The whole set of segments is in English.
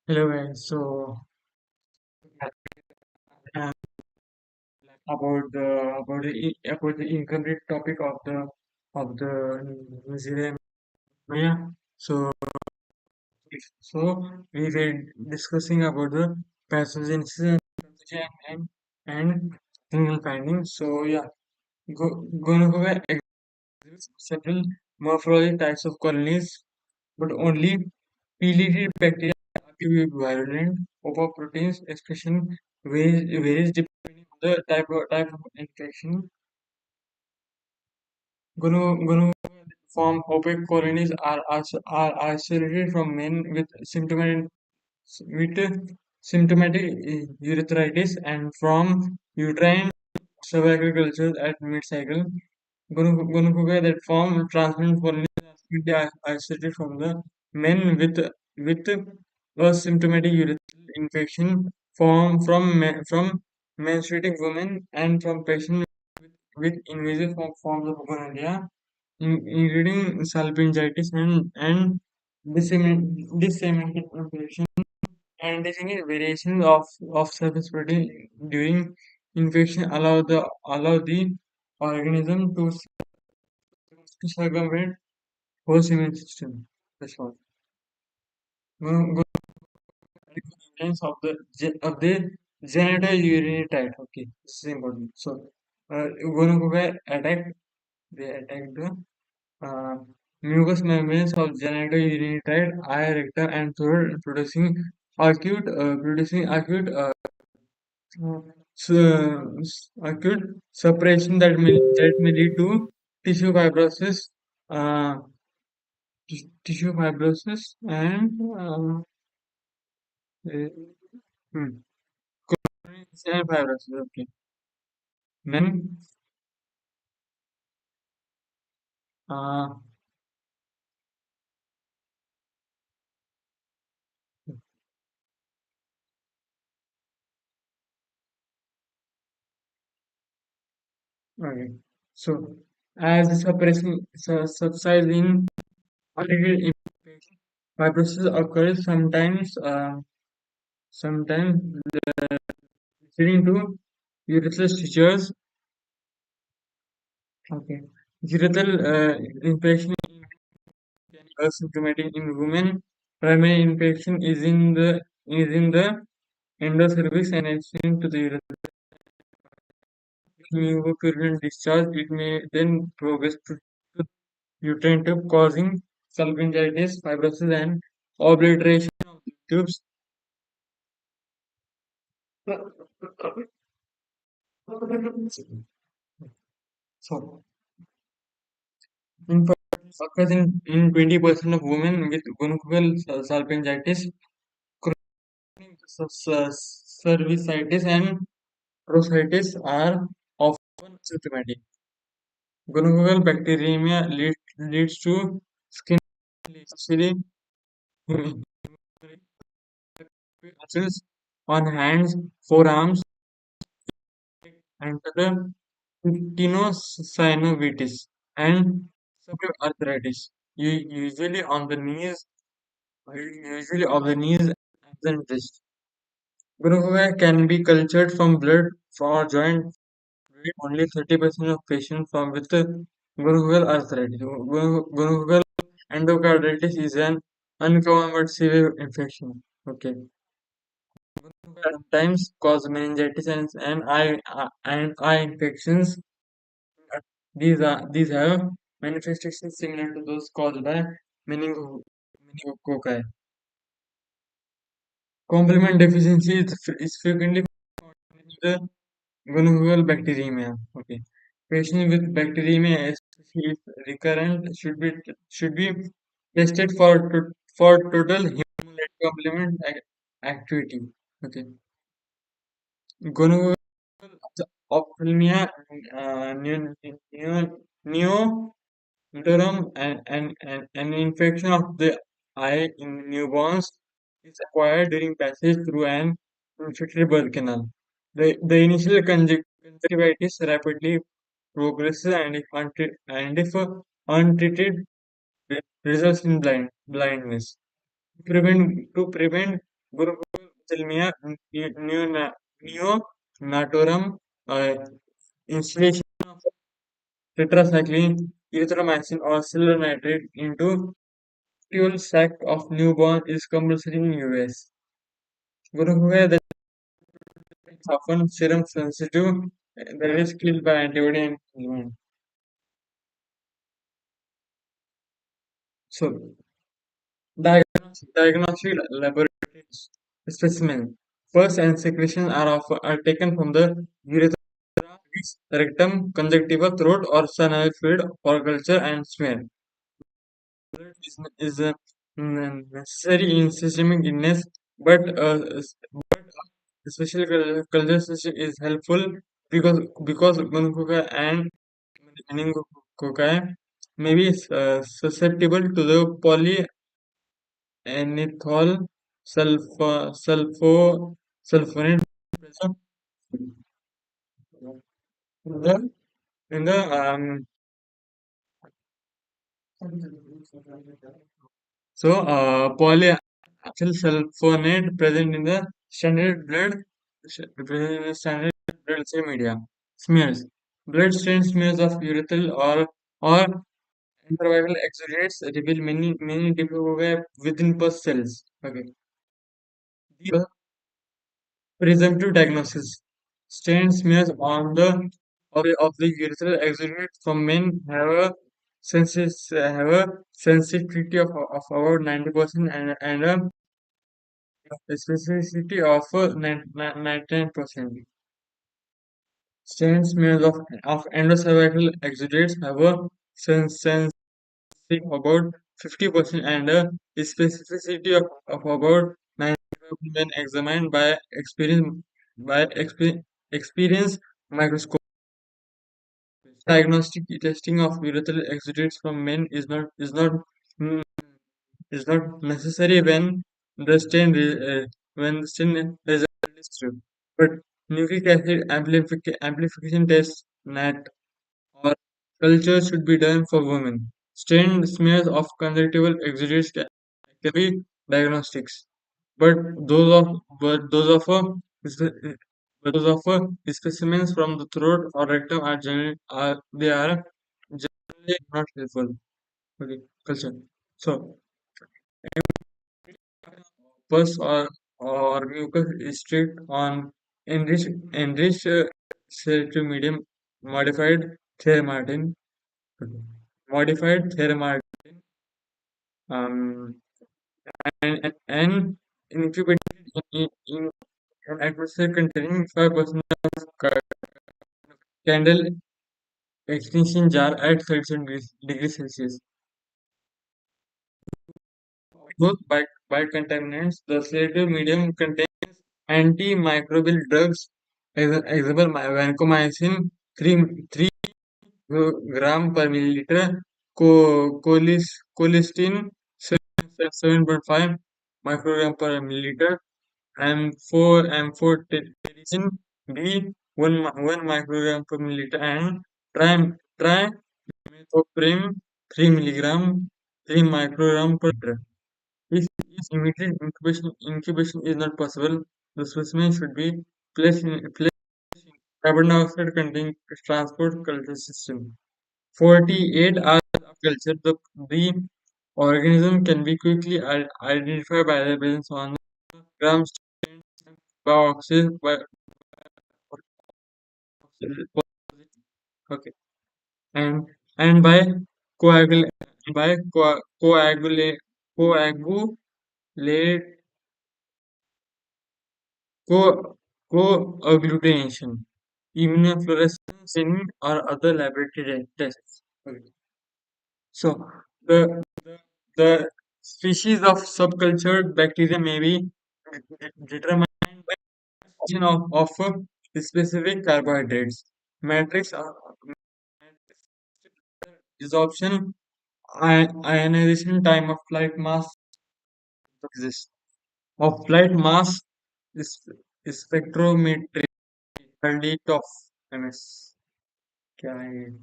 Hello guys. Uh, about the incomplete topic of the Neissera. So so we were discussing about the pathogenesis and clinical findings. So yeah, gonorrhea exhibits several morphological types of colonies, but only pili bacteria active with virulent proteins expression varies depending on the type of infection. Gonorrhea form opaque colonies are isolated from men with symptomatic urethritis and from uterine cervical cultures at mid-cycle. Gonorrhea that form transmitted colonies are strictly isolated from the men with asymptomatic urethral infection from menstruating women and from patients with invasive forms of gonorrhea, including salpingitis and disseminated infection and definite variations of surface protein during infection allow the organism to circumvent host immune system. That's all. Go of the genital urinary tract. Okay, this is important. So, gonorrhea attack the uh, mucous membranes of genital urinary tract, eye, rectum, and throat, uh, acute suppression that may lead to tissue fibrosis, uh, tissue fibrosis, and uh, hmm, cell fibrosis. Okay, then uh, okay. So as the suppression subsides in untreated infection, fibrosis occurs sometimes leading to urethral strictures. Okay. Urethral infection can be asymptomatic in women. Primary infection is in the endocervix and extending to the urethral mucopurulent discharge. It may then progress to uterine tube, causing salpingitis, fibrosis, and obliteration of the tubes. So, infertility occurs in 20% of women with gonococcal salpingitis, chronic cervicitis, and proctitis are often symptomatic. Gonococcal bacteremia leads to skin especially muscles on hands, forearms, and the tenosynovitis and severe arthritis. Usually on the knees, usually of the knees and wrist. Gonorrhea can be cultured from blood or joint fluid. Only 30% of patients from with gonorrheal arthritis. Gonorrheal endocarditis is an uncommon but severe infection. Okay. Sometimes cause meningitis and eye infections. These have manifestations similar to those caused by meningococci. Complement deficiency is frequently found in the gonorrheal bacteremia. Okay. Patients with bacteremia, especially if recurrent, should be tested for total hemolytic complement activity. Okay. Gonorrheal ophthalmia, neo an infection of the eye in newborns is acquired during passage through an infected birth canal. The initial conjunctivitis rapidly progresses and if untreated results in blindness. To prevent Gurukulam neonatorum installation of tetracycline, erythromycin, or silver nitrate into fuel sac of newborn is compulsory in US. Gurukulam that is often serum sensitive, that is killed by antibody and treatment. So, diagnostic laboratories specimen. Pus and secretion are taken from the urethra, rectum, conjunctiva, throat, or synovial fluid for culture and smear. Blood is necessary in systemic illness, but special culture system is helpful because gonococci and meningococci may be susceptible to the polyanethol sulfonate present in the polyacyl sulfonate present in the standard blood say media. Smears. Blood stain smears of urethral or intravital exudates reveal many different within pus cells. Okay. These are presumptive diagnosis. Stain smears on of the urethral exudate from men have a sensitivity of about 90% and a specificity of 99%. Stain smears of endocervical exudates have a sensitivity about 50% and a specificity of about 95% when examined by experience microscope. Diagnostic testing of urethral exudates from men mm, is not necessary when the stain result is true. But nucleic acid amplification tests (NAT) or culture should be done for women. Stained smears of conjunctival exudates can be diagnostics, but those of specimens from the throat or rectum are generally not helpful. Okay, culture. So, pus or mucus is strict on enriched selective medium modified thermatin, modified thermatin, um, and incubated in an atmosphere containing 5% of candle extinction jar at 37 degrees Celsius. Both by contaminants, the selective medium contains antimicrobial drugs, example vancomycin 3 gram per milliliter, colistin 7.5 microgram per milliliter, amphotericin B 1 microgram per milliliter, and trimethoprim 3 milligram 3 microgram per liter. If immediate incubation is not possible, the specimen should be placed in carbon dioxide containing transport culture system. 48 hours of culture, the organism can be quickly identified by the presence on the gram by okay, and and coagul by coagulate co coagglutination, immunofluorescence or other laboratory tests. Okay. So the the species of subcultured bacteria may be determined by composition of specific carbohydrates. Matrix absorption, ionization, time of flight mass exists. Of flight mass is spectrometry rate of MS क्या है,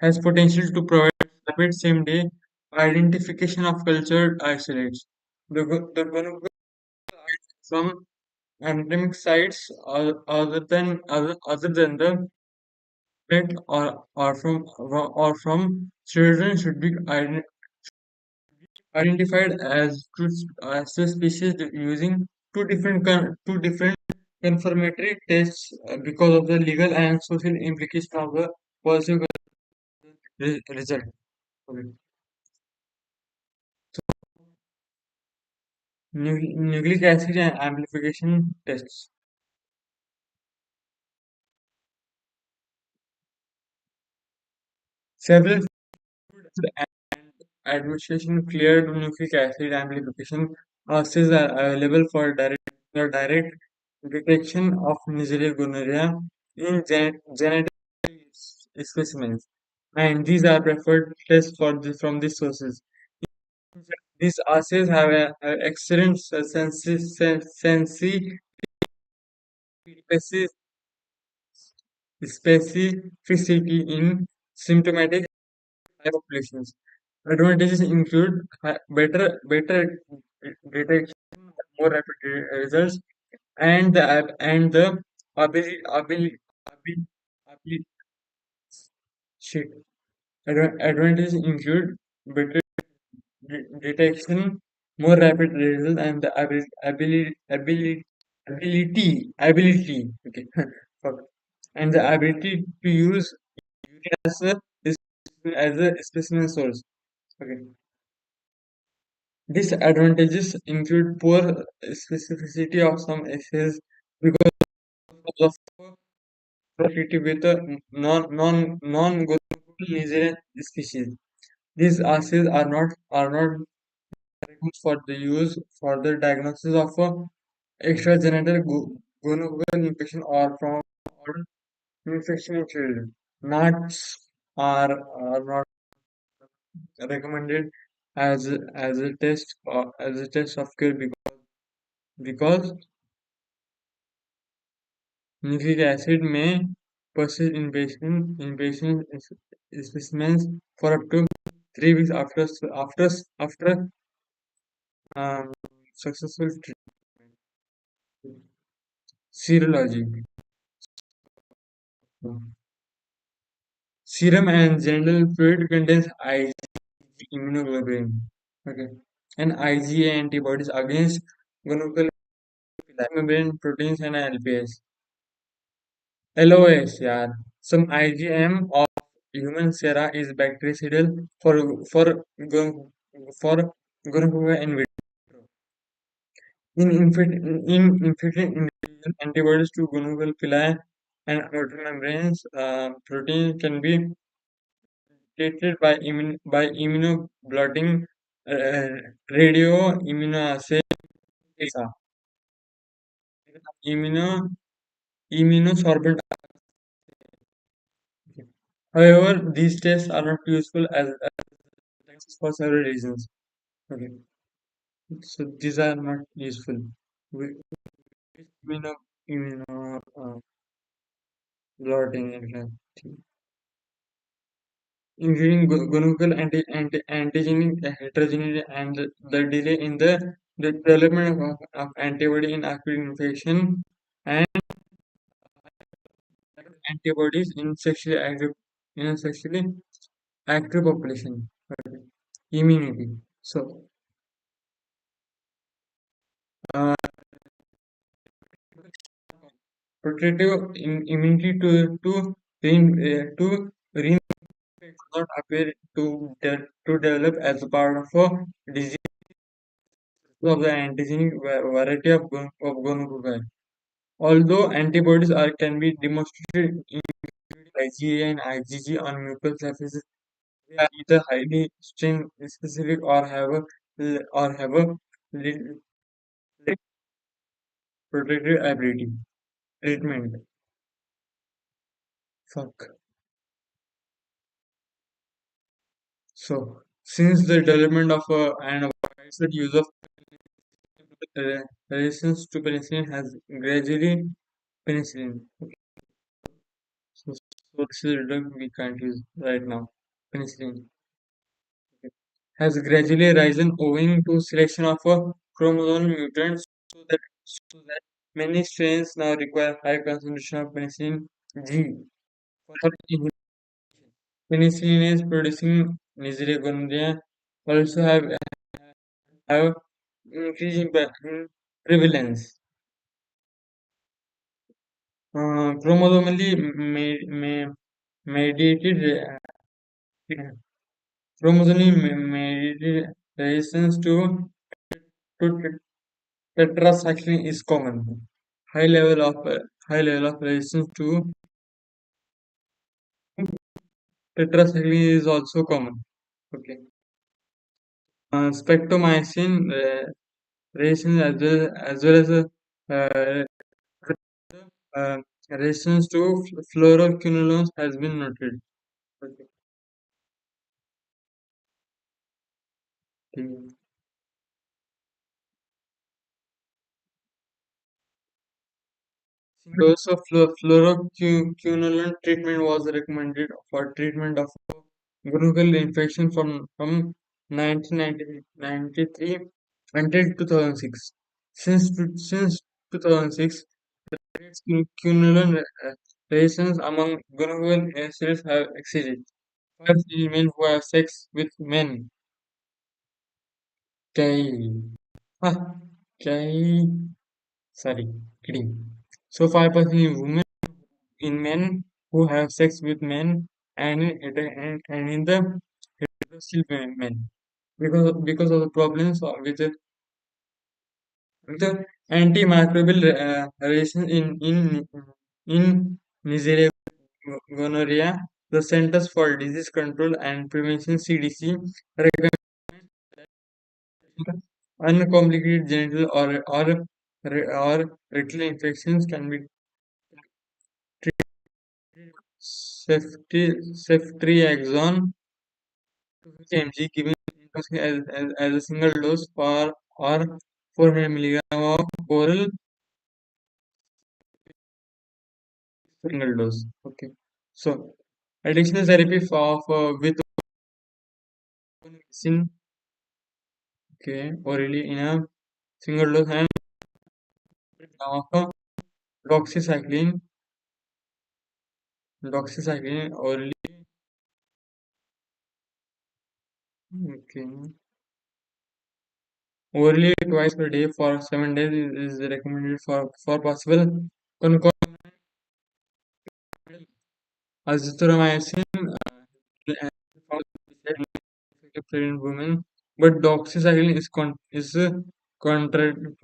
has potential to provide rapid same-day identification of cultured isolates. The from endemic sites other than the pet or from children should be identified as a species using two different confirmatory tests because of the legal and social implication of the positive result. Okay. Nucleic acid and amplification tests. Several food and administration cleared nucleic acid amplification assays are available for direct detection of Neissera gonorrhea in genetic specimens, and these are preferred tests from these sources. These assays have a excellent specificity in symptomatic populations. Advantages include better detection, more rapid results, and the ability, ability shit. Advantages include better detection, more rapid results, and the ability. Okay, fuck. And the ability to use it as a specimen source. Okay. Disadvantages include poor specificity of some assays because of conflict with the non-gonopal Nigerian species. These assays are not good for the use for the diagnosis of extragenital gonopal infection or from or infection in children. Nuts are not recommended as a test of cure because nucleic acid may persist in patient specimens for up to 3 weeks after um, successful treatment. Serology. Serum and genital fluid contains IgG immunoglobulin. Okay. And IgA antibodies against gonococcal membrane proteins and LPS. LOS, yeah. Some IgM of human sera is bactericidal gon- for gonorrhea in vitro. In infected individuals, antibodies to gonorrhea villi and outer membranes protein can be treated by immunoblotting uh, radioimmunoassay immuno immunosorbent. However, these tests are not useful as for several reasons. Okay, so these are not useful. We immuno immuno blotting and including gonococcal antigenic heterogeneity and the delay in the development of antibody in acute infection and antibodies in a sexually active population. Okay. Immunity. So, uh, protective immunity to reinfect does not appear to develop as a part of a disease of the antigenic variety of gonorrhea. Although antibodies can be demonstrated in IgA and IgG on mucous surfaces, they are either highly strain specific or have a little protective ability. Treatment. Fuck. So, since the development of and widespread use of resistance to penicillin has gradually penicillin. So this is a drug we can't use right now. Penicillin has gradually risen owing to selection of chromosomal mutants so that so that many strains now require high concentration of penicillin G. For penicillin is producing Neissera gonorrhea also have increasing in prevalence. Chromosomally mediated chromosomally mediated resistance to tetracycline is common. High level of high level of resistance to tetracycline is also common. Okay. Spectromycin resistance as well as uh, uh, resistance to fluoroquinolones has been noted. Okay. Single dose of fluoroquinolone treatment was recommended for treatment of bronchial infection from 1993 until 2006. Since 2006, quinoline resistance among gonorrheal acids have exceeded 5 million men who have sex with men. Gay. Ah, gay. Sorry, kidding. So 5% in women in men who have sex with men and in the heterosexual men because of the problems with the antimicrobial resistance in Neissera gonorrhea. The Centers for Disease Control and Prevention (CDC) recommend uncomplicated genital or rectal infections can be ceftriaxone 250 mg given as a single dose for or 400 milligram of oral single dose. Okay. So additional therapy with medicine, okay, orally in a single dose and of doxycycline, orally, okay, orally twice per day for 7 days is recommended for possible concomitant azithromycin effective in women, but doxycycline is contraindicated.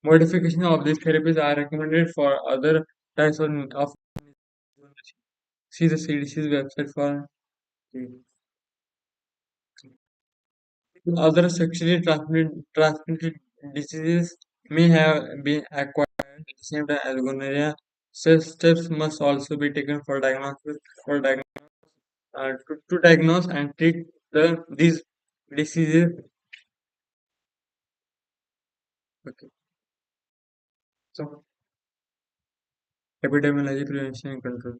Modification of these therapies are recommended for other types of see the CDC's website for other sexually transmitted diseases may have been acquired at the same time as gonorrhea. Such steps must also be taken for diagnosis to diagnose and treat these diseases. Okay. So epidemiology, prevention, and control.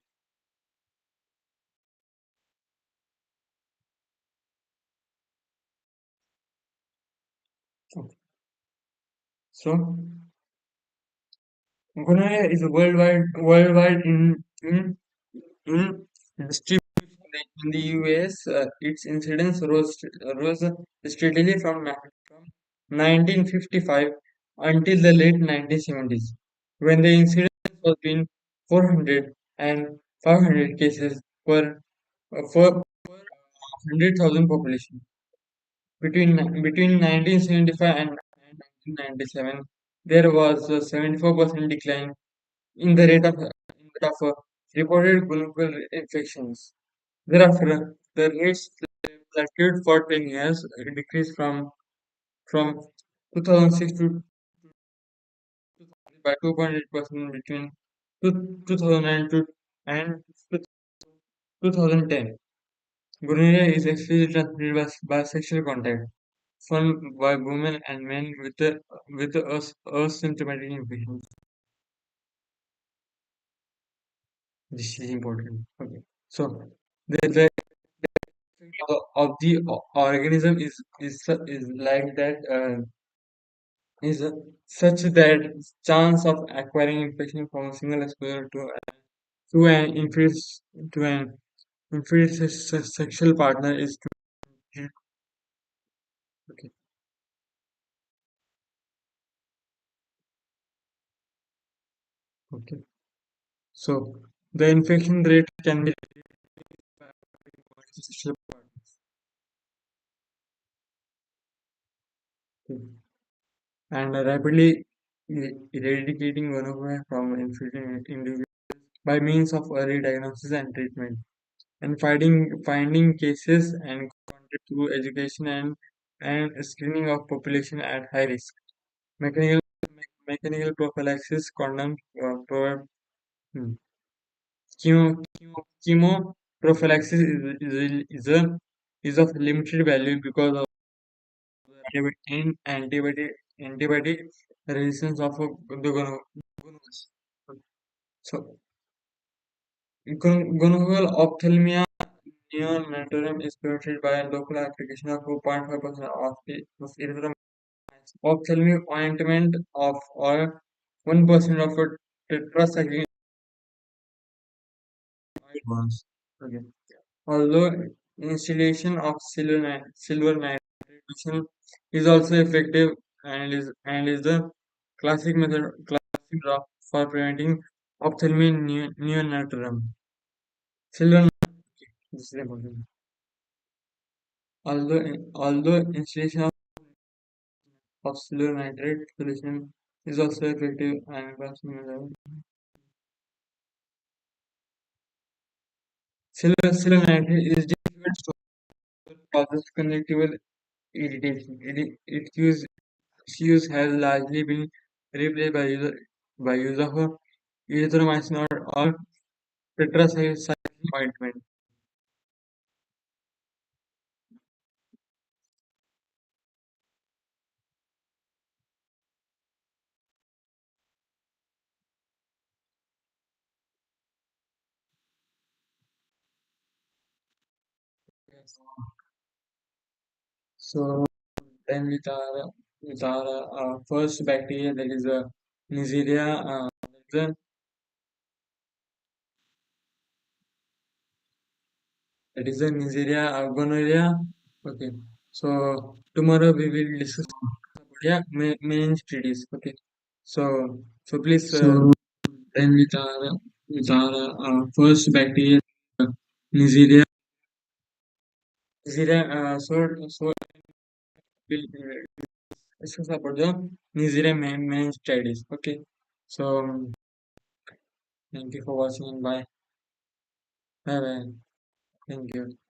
Okay. So gonorrhea is a worldwide in distribution in the US. Its incidence rose steadily from 1955 until the late 1970s, when the incidence was between 400 and 500 cases per 100,000 population. Between 1975 and 1997, there was a 74% decline in the rate of reported gonococcal infections. Thereafter, the rates plateaued for 10 years, decreased from 2006 to by 2.8% between 2002 and 2010. Gonorrhea is exclusively transmitted by sexual contact, formed by women and men with asymptomatic infections. This is important. Okay. So the of the organism is like that. is such that chance of acquiring infection from a single exposure to an inferior sexual partner is to okay. Okay. So the infection rate can be sexual partner and rapidly eradicating gonorrhea from infected individuals by means of early diagnosis and treatment, and finding cases and contact through education and screening of population at high risk. Mechanical mechanical prophylaxis condoms provide hmm, chemo prophylaxis is of limited value because of antibody resistance of the gonorrhea. So, gonococcal ophthalmia neonatorium is prevented by a local application of 2.5% of erythroid ophthalmic ointment of or 1% of a tetracycline bonds. Okay. Although installation of silver nitrate is also effective and is the classic drug for preventing ophthalmic neonatorium. Silver this is important. Although installation of silver nitrate solution is also effective and silver nitrate is difficult to causes conjunctival irritation. Its use has largely been replaced by use of erythromycin or tetracycline ointment. So then with our first bacteria that is a Neissera, that is a Neissera gonorrhea. Okay. So tomorrow we will discuss yeah meningitis. Okay. So please then with our first bacteria Neissera. Neissera so we'll discuss about the Neissera meningitis. Okay. So thank you for watching and bye. Bye bye. Thank you.